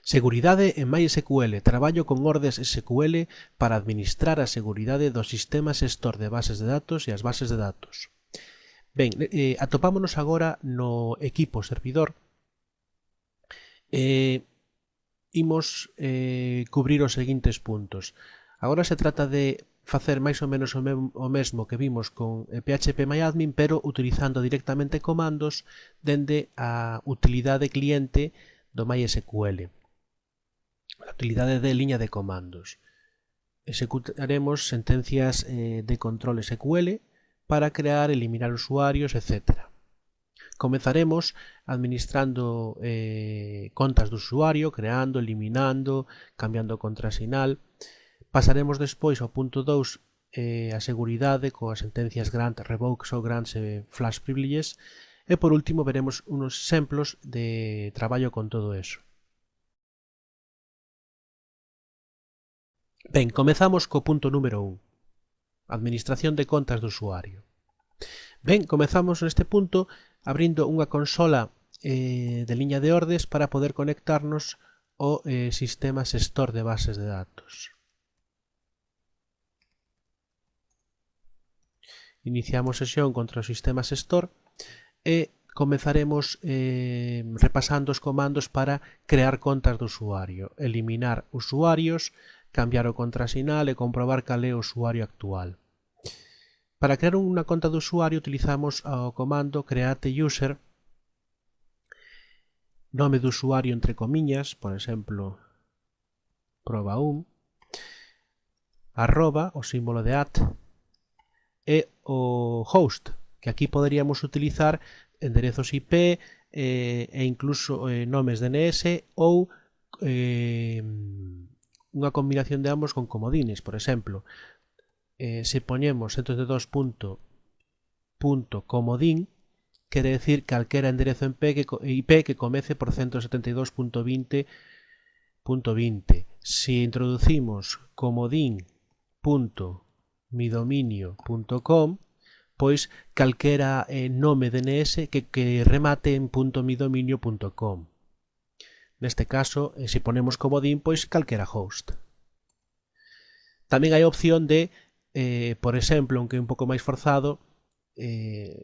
Seguridade en MySQL. Traballo con ordes SQL para administrar a seguridade dos sistemas xestor de bases de datos e as bases de datos. Ben, atopámonos agora no equipo servidor. Imos cubrir os seguintes puntos. Agora se trata de facer máis ou menos o mesmo que vimos con phpMyAdmin, pero utilizando directamente comandos dende a utilidade cliente do MySQL, a utilidade de liña de comandos. Executaremos sentencias de control SQL para crear, eliminar usuarios, etc. Comezaremos administrando contas de usuario, creando, eliminando, cambiando contrasinal. Pasaremos despois ao punto 2 a seguridade coas sentencias grant, revoke, show grants e flash privileges. E por último veremos unos exemplos de traballo con todo eso. Ben, comezamos co punto número 1. Administración de contas de usuario. Ben, comezamos neste punto abrindo unha consola de liña de ordes para poder conectarnos ao sistema xestor de bases de datos. Iniciamos sesión contra o sistema xestor e comezaremos repasando os comandos para crear contas de usuario, eliminar usuarios, cambiar o contrasinal e comprobar cal é o usuario actual. Para crear unha conta de usuario utilizamos o comando createUser, nome de usuario entre comiñas, por exemplo, proba1, arroba, o símbolo de @ e o host, que aquí poderíamos utilizar enderezos IP e incluso nomes DNS ou unha combinación de ambos con comodines. Por exemplo, se poñemos 172.comodín, quere decir calquera enderezo IP que comece por 172.20.20. Se introducimos comodín.midominio.com, pois calquera nome DNS que remate en .midominio.com. Neste caso, se ponemos comodín, pois calquera host. Tamén hai a opción de, por exemplo, aunque é un pouco máis forzado, de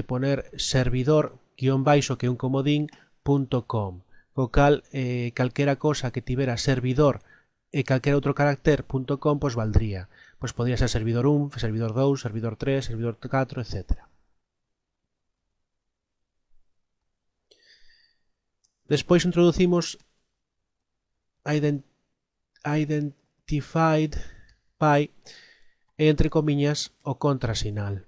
poner servidor-baixo que é un comodín.com, co cal calquera cosa que tivera servidor e calquera outro carácter.com pois valdría. Pois podría ser servidor 1, servidor 2, servidor 3, servidor 4, etc. Despois introducimos identified by e entre comiñas o contrasinal.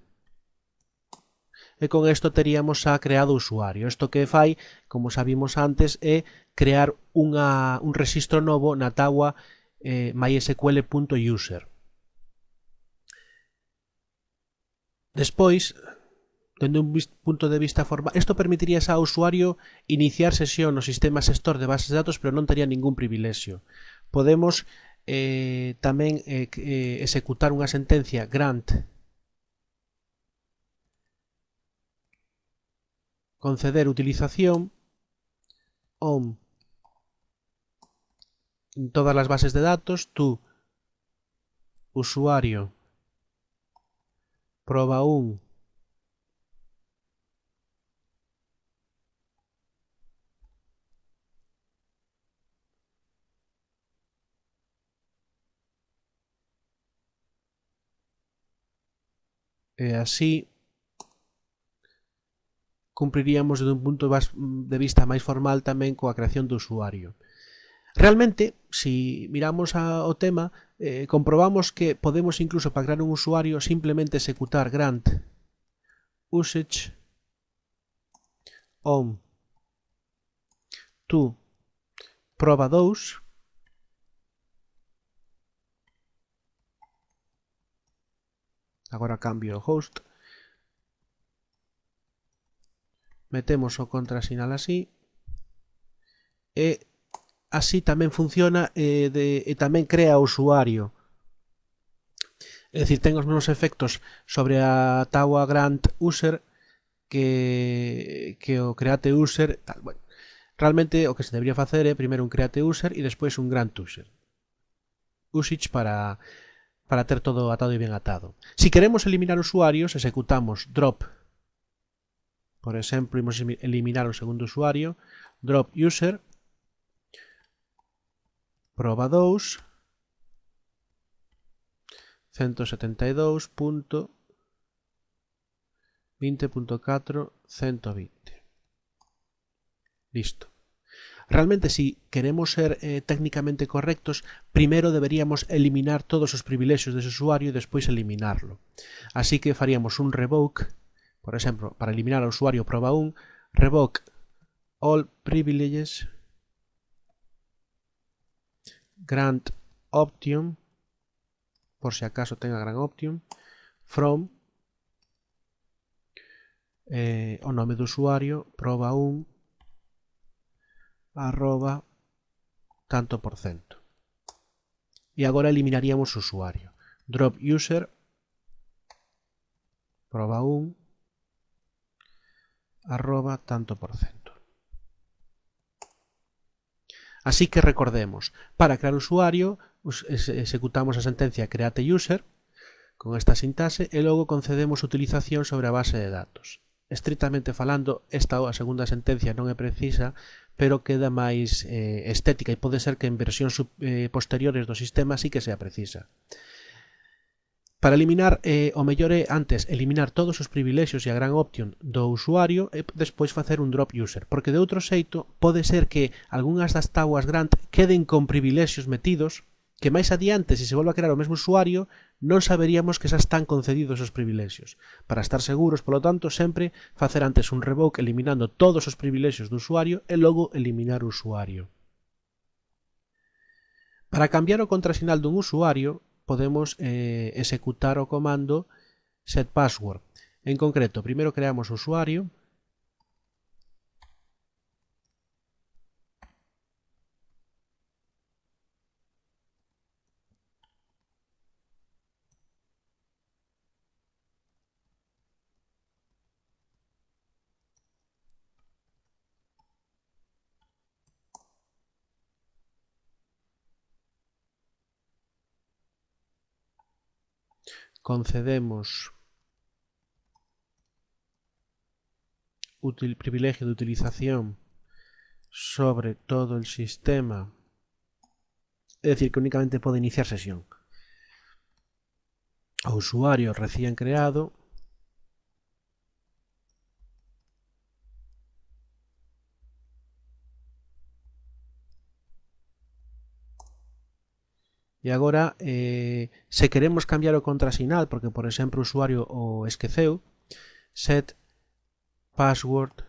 E con isto teríamos xa creado o usuario. Isto que fai, como xa vimos antes, é crear un rexistro novo na táboa mysql.user. Despois, dende un punto de vista formal, isto permitiría ao usuario iniciar sesión no sistema xestor de bases de datos, pero non tería ningún privilexio. Podemos tamén executar unha sentencia grant, conceder utilización on en todas as bases de datos, tú, usuario, proba1, e así cumpriríamos desde un punto de vista máis formal tamén coa creación do usuario. Realmente, si miramos ao tema, comprobamos que podemos incluso para crear un usuario simplemente executar grant usage on to proba2 agora cambio o host, metemos o contrasinal así e así tamén funciona e tamén crea o usuario. É dicir, ten os mesmos efectos sobre a táboa grant user que o create user. Bueno, Realmente o que se debería facer é primeiro un create user e despois un grant user usage para ter todo atado e ben atado. Si queremos eliminar usuarios, executamos drop. Por exemplo, imos eliminar un segundo usuario, drop user proba 2 172.20.4.120. Listo. Realmente, si queremos ser técnicamente correctos, primero deberíamos eliminar todos os privilexios dese usuario e despois eliminarlo. Así que faríamos un revoke, por exemplo, para eliminar ao usuario proba 1, revoke all privileges grant option, por si acaso tenga grant option, from o nome do usuario proba 1 arroba tanto por cento. E agora eliminaríamos o usuario. Drop user proba 1 arroba tanto por cento. Así que recordemos, para crear usuario executamos a sentencia create user con esta sintaxe e logo concedemos utilización sobre a base de datos. Estritamente falando, esta a segunda sentencia non é precisa, pero queda máis estética e pode ser que en versións posteriores do sistema sí que sea precisa. Para eliminar, o mellor é antes eliminar todos os privilexios e a grant option do usuario e despois facer un drop user, porque de outro xeito pode ser que algunhas das tábuas grant queden con privilexios metidos que máis adiante, se se volve a crear o mesmo usuario, non saberíamos que xa están concedidos os privilexios. Para estar seguros, polo tanto, sempre facer antes un revoke eliminando todos os privilexios do usuario e logo eliminar o usuario. Para cambiar o contrasinal dun usuario, podemos executar o comando setPassword. En concreto, primeiro creamos o usuario, concedemos privilegio de utilización sobre todo el sistema, es decir, que únicamente puede iniciar sesión o usuario recién creado, e agora se queremos cambiar o contrasinal porque por exemplo o usuario o esqueceu, set password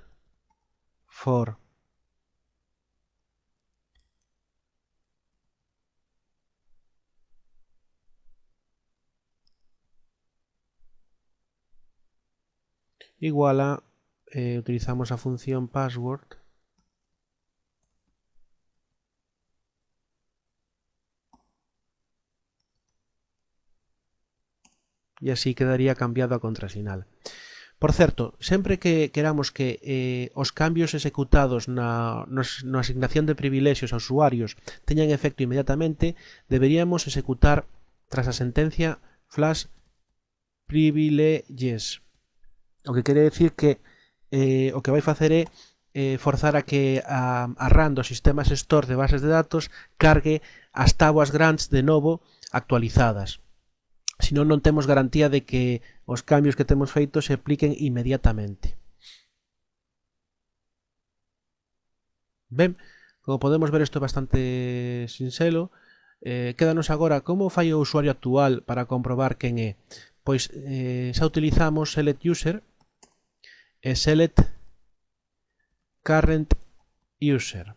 for igual a utilizamos a función password e así quedaría cambiado a contrasinal. Por certo, sempre que queramos que os cambios executados na asignación de privilexios aos usuarios teñan efecto inmediatamente, deberíamos executar tras a sentencia flash privileges, o que quere decir que o que vai facer é forzar a que a RAM do sistemas store de bases de datos cargue as tábuas grants de novo actualizadas. Senón non temos garantía de que os cambios que temos feitos se apliquen inmediatamente. Ben, como podemos ver, isto é bastante sinxelo. Quédanos agora como fai o usuario actual para comprobar quen é. Pois xa utilizamos select user e select current user.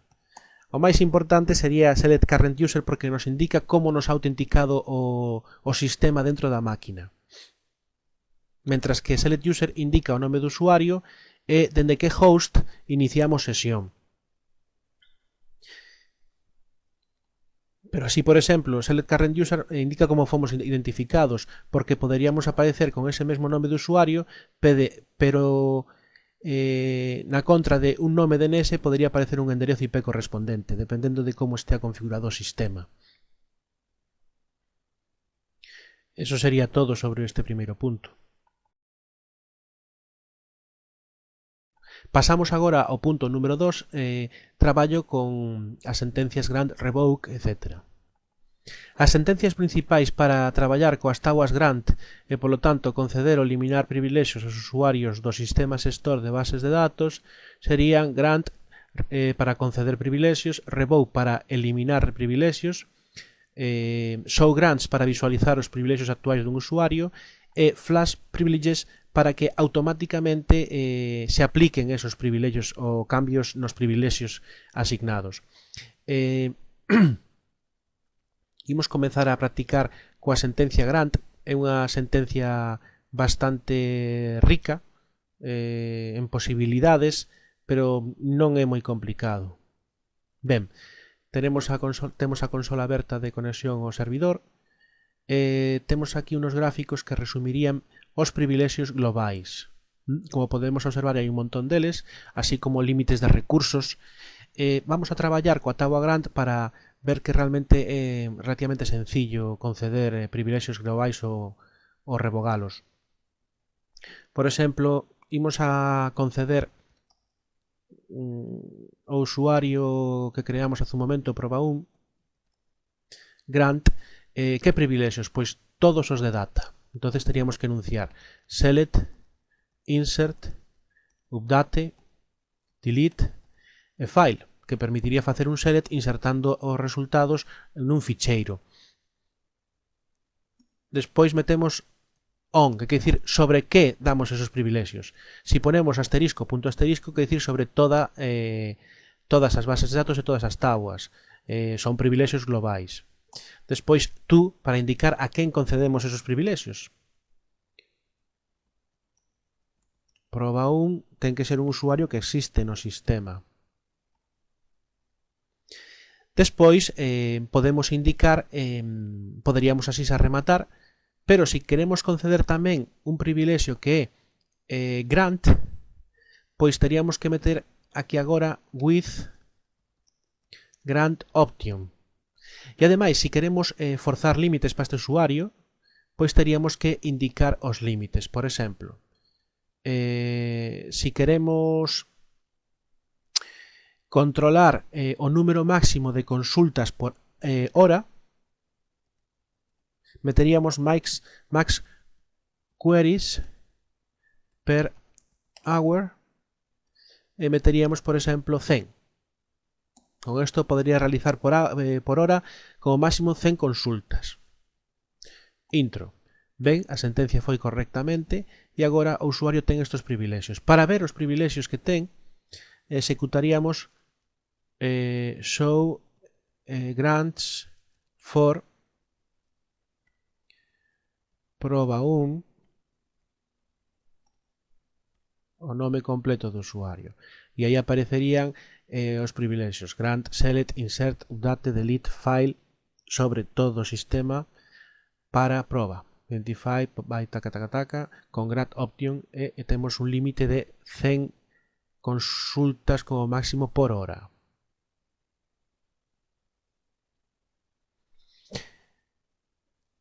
O máis importante sería select current user porque nos indica como nos ha autenticado o sistema dentro da máquina. Mentras que select user indica o nome do usuario e dende que host iniciamos sesión. Pero así, por exemplo, select current user indica como fomos identificados porque poderíamos aparecer con ese mesmo nome de usuario, pero na contra de un nome DNS podería aparecer un enderezo IP correspondente, dependendo de como estea configurado o sistema. Eso sería todo sobre este primeiro punto. Pasamos agora ao punto número 2, traballo con as sentencias grant, revoke, etc. As sentencias principais para traballar coas tábuas grant e, polo tanto, conceder ou eliminar privilexios aos usuarios do sistema xestor de bases de datos serían grant para conceder privilexios, revoke para eliminar privilexios, show grants para visualizar os privilexios actuais dun usuario e flash privileges para que automáticamente se apliquen esos privilexios ou cambios nos privilexios asignados. Imos comezar a practicar coa sentencia grant. É unha sentencia bastante rica en posibilidades, pero non é moi complicado. Ben, temos a consola aberta de conexión ao servidor. Temos aquí unos gráficos que resumirían os privilexios globais. Como podemos observar, hai un montón deles, así como límites de recursos. Vamos a traballar coa tábua grant para ver que realmente é relativamente sencillo conceder privilexios globais ou revogalos. Por exemplo, imos a conceder ao usuario que creamos hace un momento, proba 1, grant, que privilexios? Pois todos os de data. Entonces teríamos que enunciar select, insert, update, delete e file, que permitiría facer un select insertando os resultados nun ficheiro. Despois metemos on, que quer dicir sobre que damos esos privilexios. Si ponemos asterisco, punto asterisco, quer dicir sobre todas as bases de datos e todas as tabuas. Son privilexios globais. Despois tú, para indicar a quen concedemos esos privilexios. Proba 1 ten que ser un usuario que existe no sistema. Despois podemos indicar, poderíamos así rematar, pero se queremos conceder tamén un privilexio que é grant, pois teríamos que meter aquí agora with grant option. E ademais, se queremos forzar límites para este usuario, pois teríamos que indicar os límites. Por exemplo, se queremos controlar o número máximo de consultas por hora, meteríamos max queries per hour e meteríamos, por exemplo, 100. Con isto podría realizar por hora como máximo 100 consultas. Intro. Ben, a sentencia foi correctamente e agora o usuario ten estes privilexios. Para ver os privilexios que ten, executaríamos show grants for proba 1, o nome completo do usuario, e aí aparecerían os privilexios grant, select, insert, update, delete, file sobre todo o sistema para proba. Identify by taca con grant option e temos un límite de 100 consultas como máximo por hora.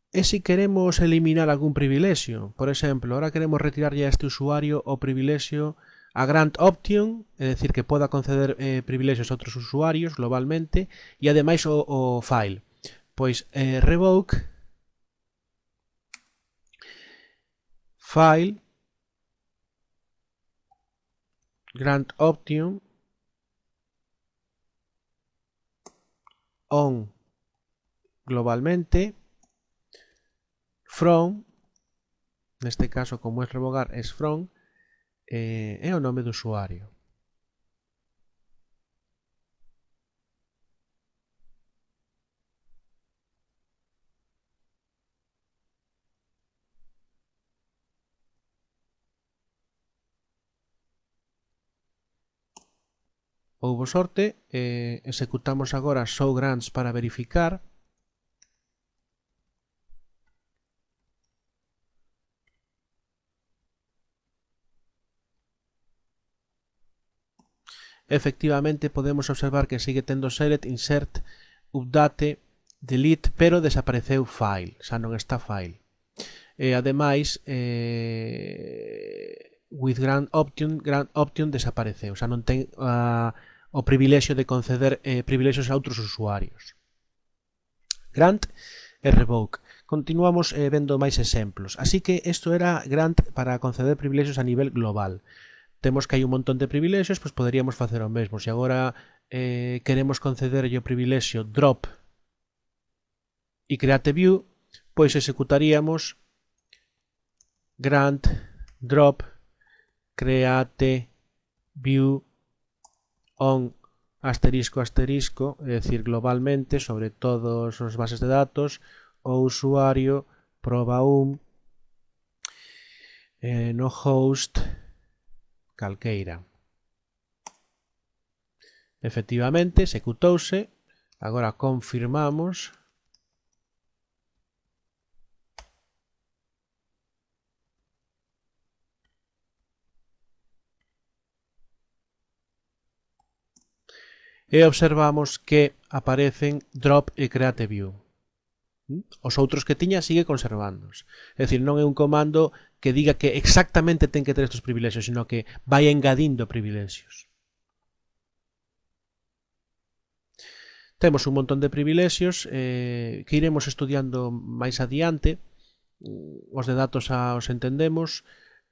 E se queremos eliminar algún privilexio, por exemplo, ahora queremos retirarlle a este usuario o privilexio a grant option, é dicir, que poda conceder privilexios a outros usuarios globalmente, e ademais o file. Pois revoke file grant option on globalmente from, neste caso como é revogar es from, é o nome do usuario. Houbo sorte, executamos agora show grants para verificar. efectivamente podemos observar que sigue tendo select, insert, update, delete, pero desapareceu file, xa non está file. E ademais, with grant option desapareceu, xa non ten o privilexio de conceder privilexios a outros usuarios. Grant e revoke. Continuamos vendo máis exemplos. Así que isto era grant para conceder privilexios a nivel global. Temos que hai un montón de privilexios, pois poderíamos facer o mesmo. Se agora queremos concederlle o privilexio drop e create view, pois executaríamos grant drop create view on asterisco asterisco, é dicir, globalmente sobre todas as bases de datos, o usuario proba1 no host calqueira. Efectivamente, executouse. Agora confirmamos. E observamos que aparecen drop e create view. Os outros que tiña sigue conservándoos. É dicir, non é un comando que diga que exactamente ten que ter estes privilexios, sino que vai engadindo privilexios. Temos un montón de privilexios que iremos estudiando máis adiante. Os de datos os entendemos.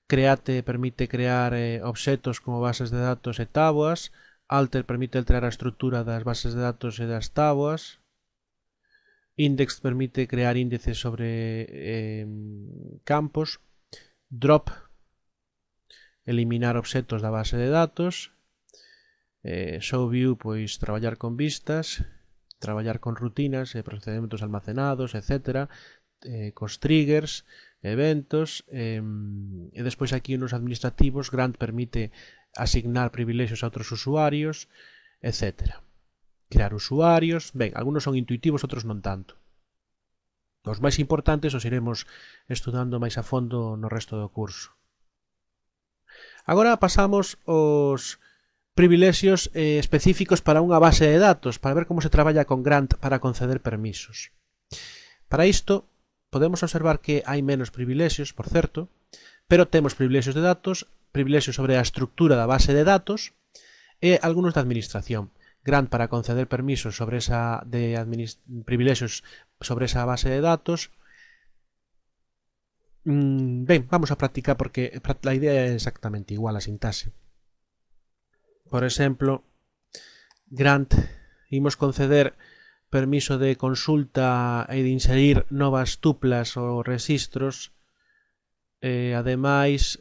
Create permite crear obxetos como bases de datos e táboas. Alter permite alterar a estrutura das bases de datos e das táboas. Index permite crear índices sobre campos. Drop, eliminar obxetos da base de datos. Show view, pois traballar con vistas, traballar con rutinas e procedementos almacenados, etc. Cos triggers, eventos, e despois aquí nos administrativos, grant permite asignar privilexios a outros usuarios, etc. Crear usuarios, ben, algunos son intuitivos, outros non tanto. Os máis importantes os iremos estudando máis a fondo no resto do curso. Agora pasamos aos privilexios específicos para unha base de datos, para ver como se traballa con grant para conceder permisos. Para isto, podemos observar que hai menos privilexios, por certo, pero temos privilexios de datos, privilexios sobre a estructura da base de datos e algúns de administración. Grant para conceder permisos sobre privilexios sobre esa base de datos. Ben, vamos a practicar porque a idea é exactamente igual a sintaxe. Por exemplo, grant, imos conceder permiso de consulta e de inserir novas tuplas ou registros. Ademais,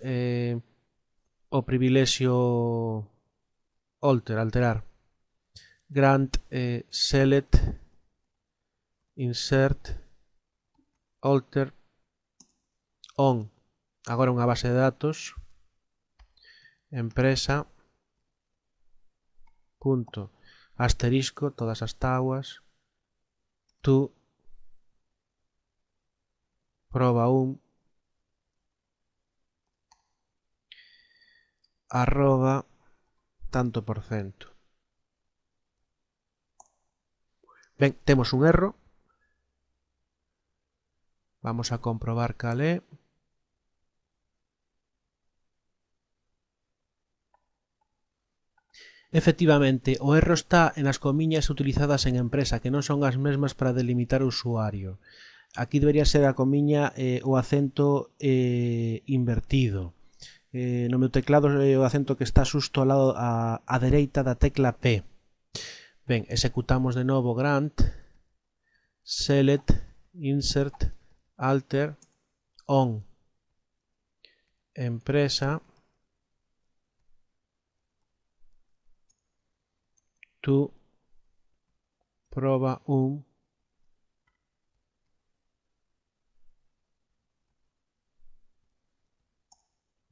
o privilexio alterar. Grant select insert alter on. Agora unha base de datos empresa punto asterisco, todas as tábuas, to proba1 arroba tanto por cento. Ben, temos un erro. Vamos a comprobar cal é. Efectivamente, o erro está en as comiñas utilizadas en empresa, que non son as mesmas para delimitar o usuario. Aquí debería ser a comiña o acento invertido. No meu teclado é o acento que está xusto ao lado á dereita da tecla P. Ben, executamos de novo grant select insert alter on empresa to proba1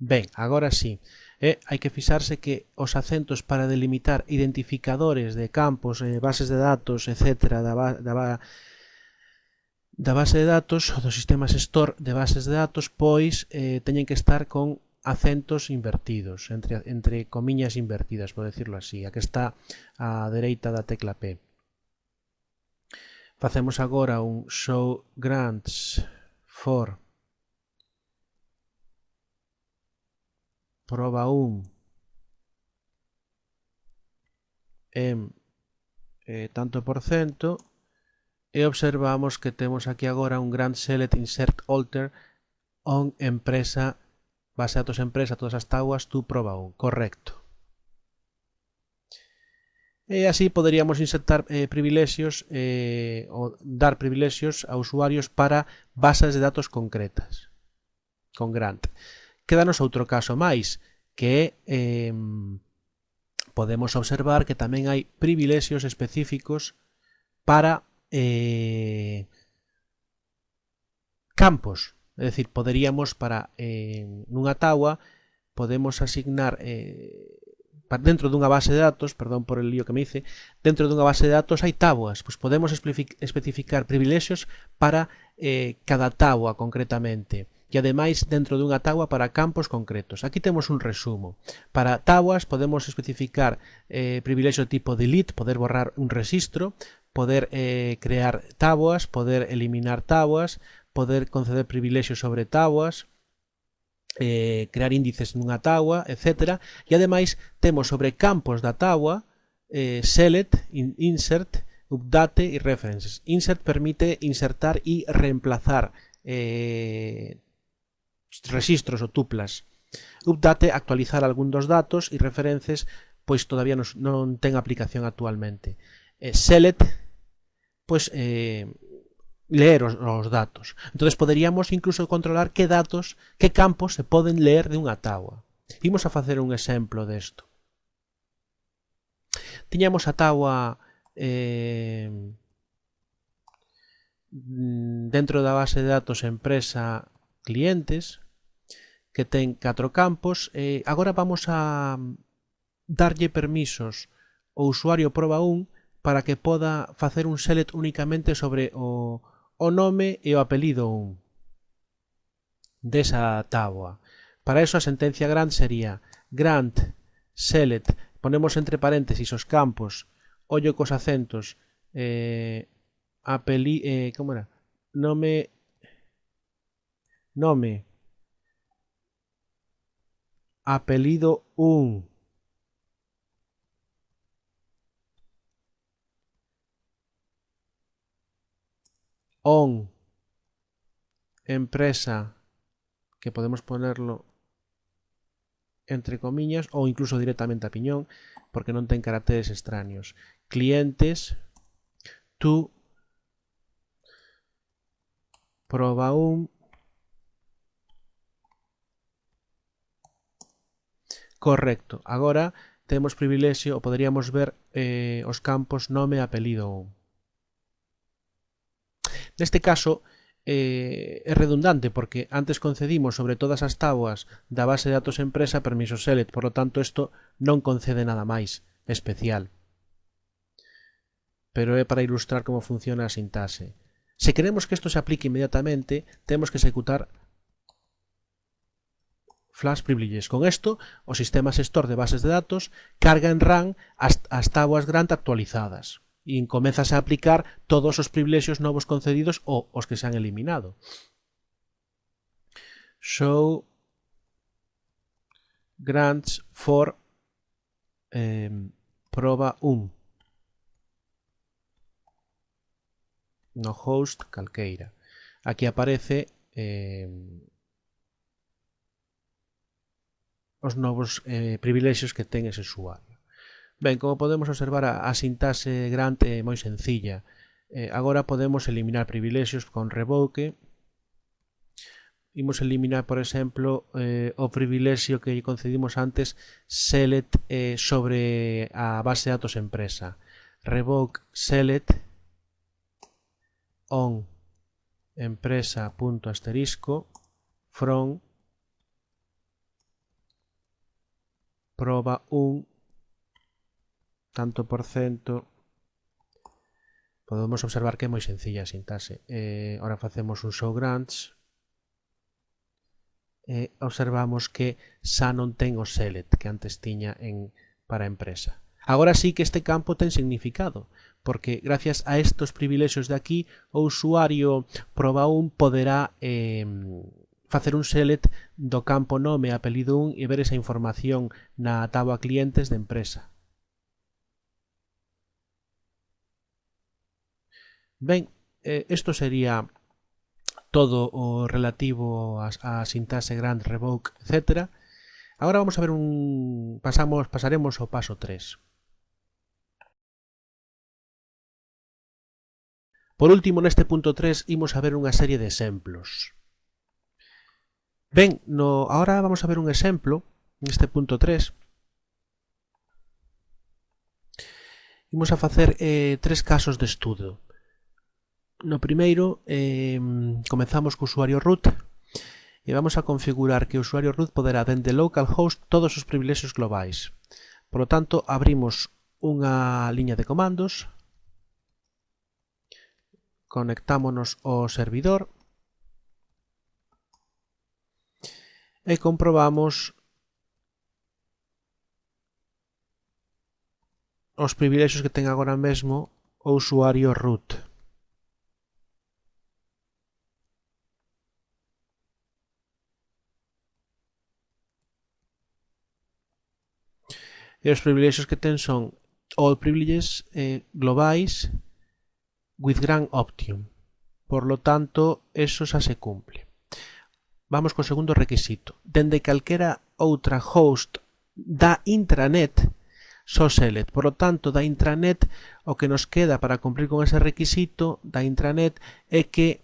Ben, agora sí. Hai que fixarse que os acentos para delimitar identificadores de campos, bases de datos, etc. da base de datos, dos sistemas store de bases de datos, pois teñen que estar con acentos invertidos, entre comiñas invertidas, por decirlo así, a que está á dereita da tecla P. Facemos agora un show grants for proba 1 en tanto por cento e observamos que temos aquí agora un grant select insert alter on empresa, base de datos empresa, todas as tabuas, tú proba 1, correcto. E así poderíamos insertar privilexios ou dar privilexios a usuarios para bases de datos concretas con grant. Quédanos outro caso máis, que é podemos observar que tamén hai privilexios específicos para campos. É dicir, poderíamos para nunha tabua podemos asignar dentro dunha base de datos, perdón por el lío que me hice, dentro dunha base de datos hai tabuas, pois podemos especificar privilexios para cada tabua concretamente. E ademais dentro dunha tabua para campos concretos. Aquí temos un resumo. Para tabuas podemos especificar privilexio tipo delete, poder borrar un rexistro, poder crear tabuas, poder eliminar tabuas, poder conceder privilexios sobre tabuas, crear índices nunha tabua, etc. E ademais temos sobre campos da tabua select, insert, update e references. Insert permite insertar e reemplazar rexistros ou tuplas. Update, actualizar algún dos datos, e references, pois todavía non ten aplicación actualmente. Select, pois leer os datos. Entonces poderíamos incluso controlar que datos, que campos se poden ler de unha tabua. Imos a facer un exemplo desto. Tiñamos a tabua dentro da base de datos empresa clientes, que ten 4 campos. Agora vamos a darlle permisos ao usuario proba 1 para que poda facer un select únicamente sobre o nome e o apelido 1 desa tabua. Para eso a sentencia grant sería grant select, ponemos entre paréntesis os campos, ollo cos acentos, como era? Nome apelido 1 on empresa, que podemos ponerlo entre comiñas ou incluso directamente a piñón porque non ten caracteres extraños. Clientes tú proba 1 correcto. Agora temos privilexio, ou poderíamos ver os campos nome e apelido 1. Neste caso é redundante porque antes concedimos sobre todas as tabuas da base de datos empresa permiso select, por lo tanto isto non concede nada máis especial, pero é para ilustrar como funciona a sintaxe. Se queremos que isto se aplique inmediatamente, temos que executar flash privileges. Con isto, o sistema xestor de bases de datos carga en RAM as tabuas grant actualizadas e comezas a aplicar todos os privilexios novos concedidos ou os que se han eliminado. Show grants for proba 1 no host calqueira. Aquí aparece os novos privilexios que ten ese usuario. Ben, como podemos observar, a sintaxe grant é moi sencilla. Agora podemos eliminar privilexios con revoke. Imos eliminar, por exemplo, o privilexio que concedimos antes select sobre a base de datos empresa. Revoke select on empresa.asterisco from proba 1 tanto por cento. Podemos observar que é moi sencilla a sintaxe. Ahora facemos un show grants observamos que xa non ten o select que antes tiña para a empresa. Agora sí que este campo ten significado, porque gracias a estos privilexios de aquí o usuario proba un poderá facer un select do campo nome e apelido 1 e ver esa información na táboa clientes de empresa. Ben, isto sería todo o relativo a sintaxe grant, revoke, etc. Agora vamos a ver pasaremos ao paso 3. Por último, neste punto 3, imos a ver unha serie de exemplos. Ben, ahora vamos a ver un exemplo, neste punto 3. Imos a facer 3 casos de estudo. No primeiro, comezamos co usuario root e vamos a configurar que o usuario root poderá dende localhost todos os privilexios globais. Por lo tanto, abrimos unha liña de comandos, conectámonos ao servidor e comprobamos os privilexios que ten agora mesmo o usuario root. E os privilexios que ten son all privileges globais with grant option. Por lo tanto, eso xa se cumple. Vamos co segundo requisito. Dende calquera outra host da intranet só select. Por lo tanto, da intranet o que nos queda para cumprir con ese requisito da intranet é que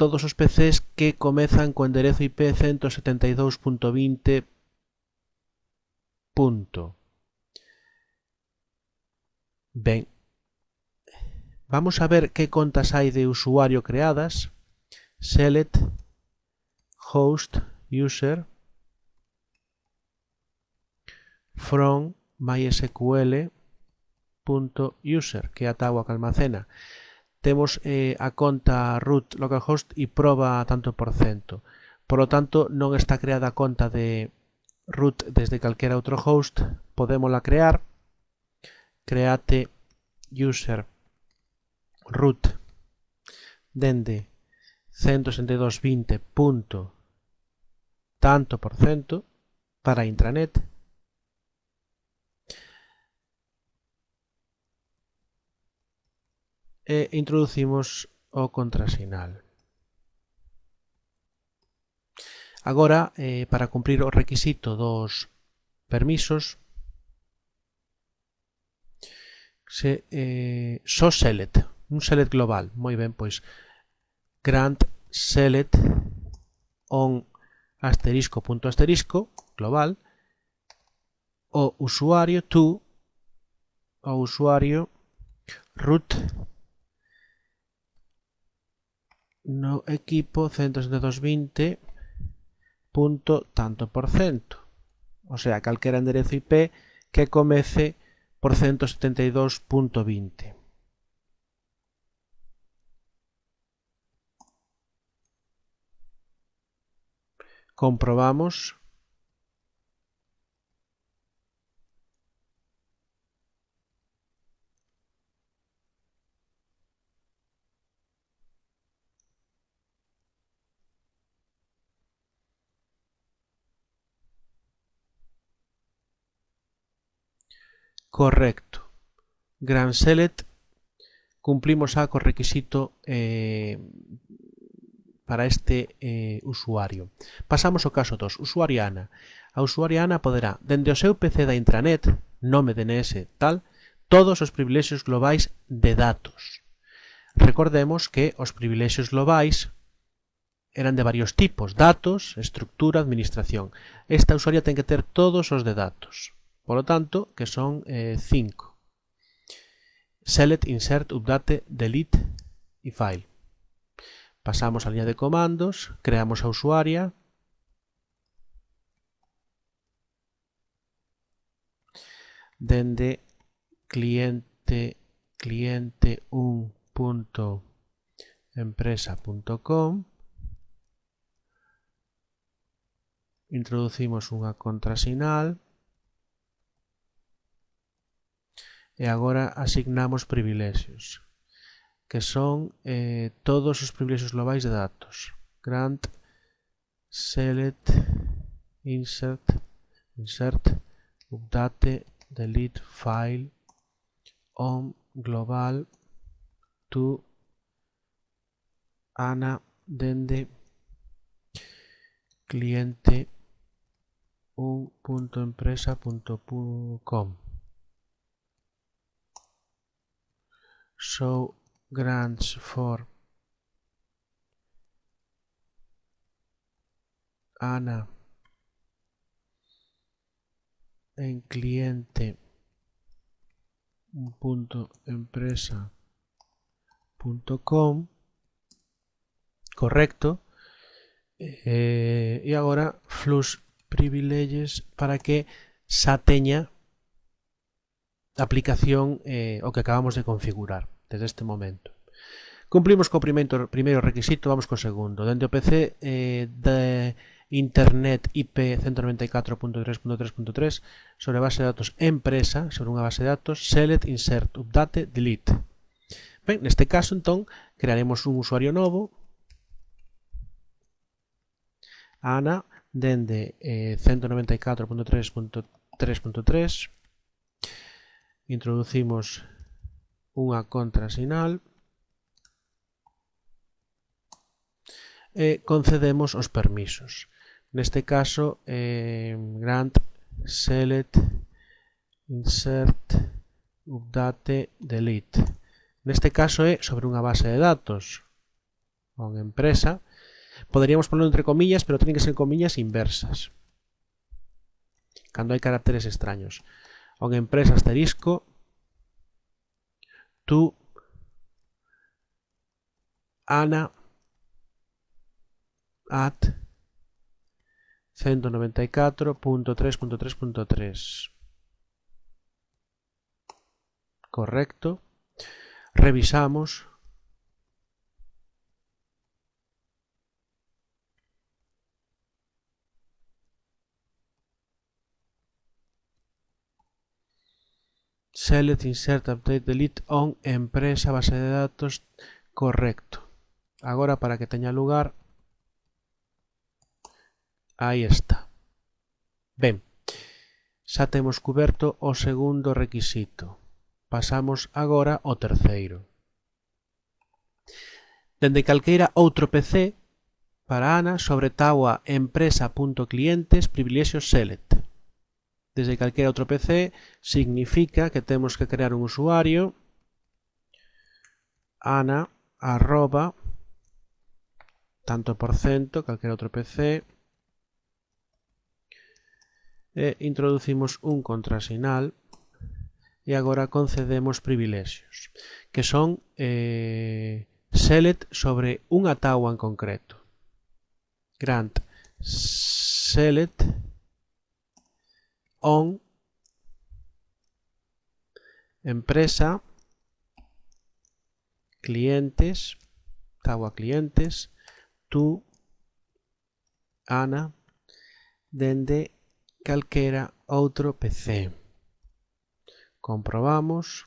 todos os PCs que comezan co enderezo IP 172.20. Ben, vamos a ver que contas hai de usuario creadas. Select host user from mysql.user, que é a táboa que almacena. Temos a conta root localhost e proba tanto por cento. Por lo tanto, non está creada a conta de root desde calquera outro host. Podémola crear. Create user root dende 172.20. Tanto por cento para intranet. E introducimos o contrasinal. Agora, para cumprir o requisito dos permisos, só select, un select global. Moi ben, pois grant select on *** global o usuario to o usuario root no equipo 172.20. Tanto por cento, o sea, calquera enderezo IP que comece por 172.20. Comprobamos. Correcto. Grant select cumplimos co requisito para este usuario. Pasamos ao caso 2. Usuario Ana. A usuaria Ana poderá, dende o seu PC da intranet, nome DNS tal, todos os privilexios globais de datos. Recordemos que os privilexios globais eran de varios tipos: datos, estructura, administración. Esta usuaria ten que ter todos os de datos. Por lo tanto, que son 5. Select, insert, update, delete e file. Pasamos a liña de comandos, creamos a usuaria, dende cliente1.empresa.com introducimos unha contrasinal e agora asignamos privilexios, que son todos os privilexios globais de datos. Grant, select, insert, update, delete, file, on, global, to, Ana, dende, cliente, un.empresa.com. Show grants for Ana en cliente.empresa.com. Correcto. E agora flux privileges para que xa teña a aplicación o que acabamos de configurar desde este momento. Cumplimos co primeiro requisito, vamos co segundo. Dende o PC de Internet IP 194.3.3.3 sobre a base de datos empresa, sobre unha base de datos, select, insert, update, delete. Ben, neste caso, entón, crearemos un usuario novo, Ana, dende 194.3.3.3, introducimos unha contrasinal e concedemos os permisos. Neste caso, grant, select, insert, update, delete. Neste caso é sobre unha base de datos ou unha empresa. Poderíamos ponerlo entre comillas, pero tienen que ser comillas inversas cando hai caracteres extraños. Unha empresa asterisco tu Ana at 194.3.3.3. Correcto. Revisamos. Select, insert, update, delete on empresa, base de datos. Correcto. Agora, para que teña lugar, aí está. Ben, xa temos cuberto o segundo requisito. Pasamos agora ao terceiro. Dende calqueira outro PC, para Ana, sobre taua empresa.clientes, privilexios select. Desde calquera outro PC significa que temos que crear un usuario, Ana, arroba, tanto por cento, calquera outro PC, e introducimos un contrasinal e agora concedemos privilexios, que son select sobre unha taua en concreto. Grant select on empresa clientes, taua clientes, tu Ana, dende calquera outro PC. Comprobamos.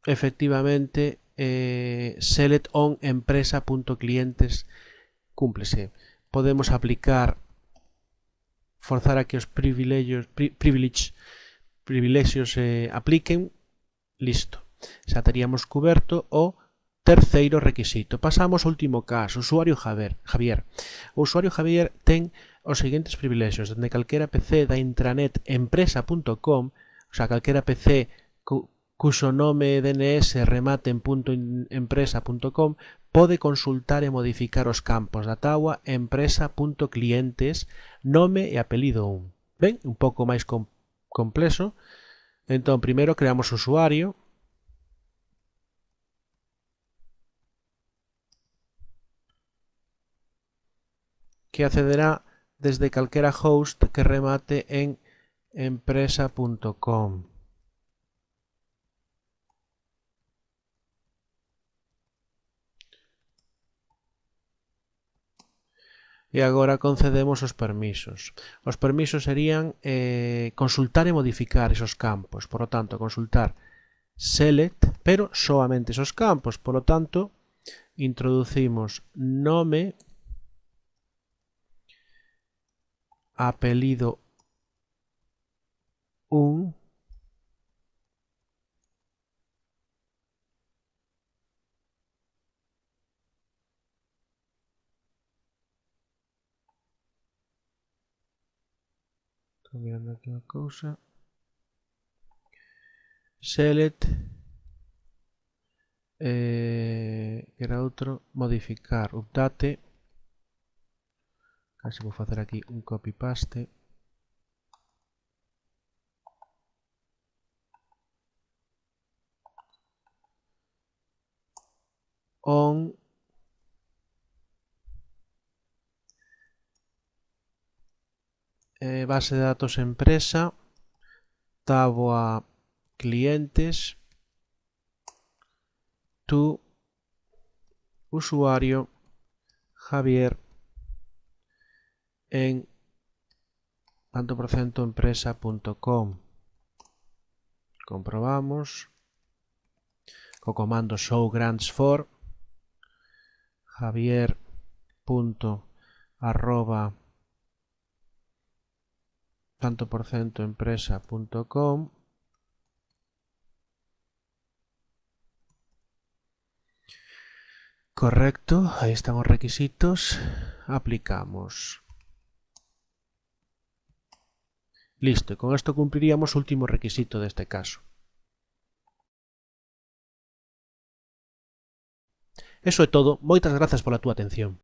Efectivamente, select on empresa.clientes cúmplese. Podemos aplicar, forzar a que os privilexios se apliquen. Listo. Xa teríamos cuberto o terceiro requisito. Pasamos ao último caso, usuario Javier. O usuario Javier ten os seguintes privilexios. Dende calquera PC da intranet empresa.com, o sea, calquera PC cuxo nome DNS remate en .empresa.com, pode consultar e modificar os campos da taua empresa.clientes, nome e apelido 1. Ben, un pouco máis complexo. Entón, primeiro creamos o usuario. Que accederá desde calquera host que remate en empresa.com. E agora concedemos os permisos. Os permisos serían consultar e modificar esos campos. Por lo tanto, consultar select, pero solamente esos campos. Por lo tanto, introducimos nome, apelido 1, estou mirando aquí unha cousa, select, que era outro, modificar, update, casi vou facer aquí un copy paste, on, base de datos empresa, táboa clientes, tu usuario Javier en tantoporcentoempresa.com. Comprobamos co comando show grants for javier.arroba tantoporcentoempresa.com. Correcto, ahí están os requisitos. Aplicamos. Listo, e con isto cumpliríamos o último requisito deste caso. Eso é todo, moitas grazas pola túa atención.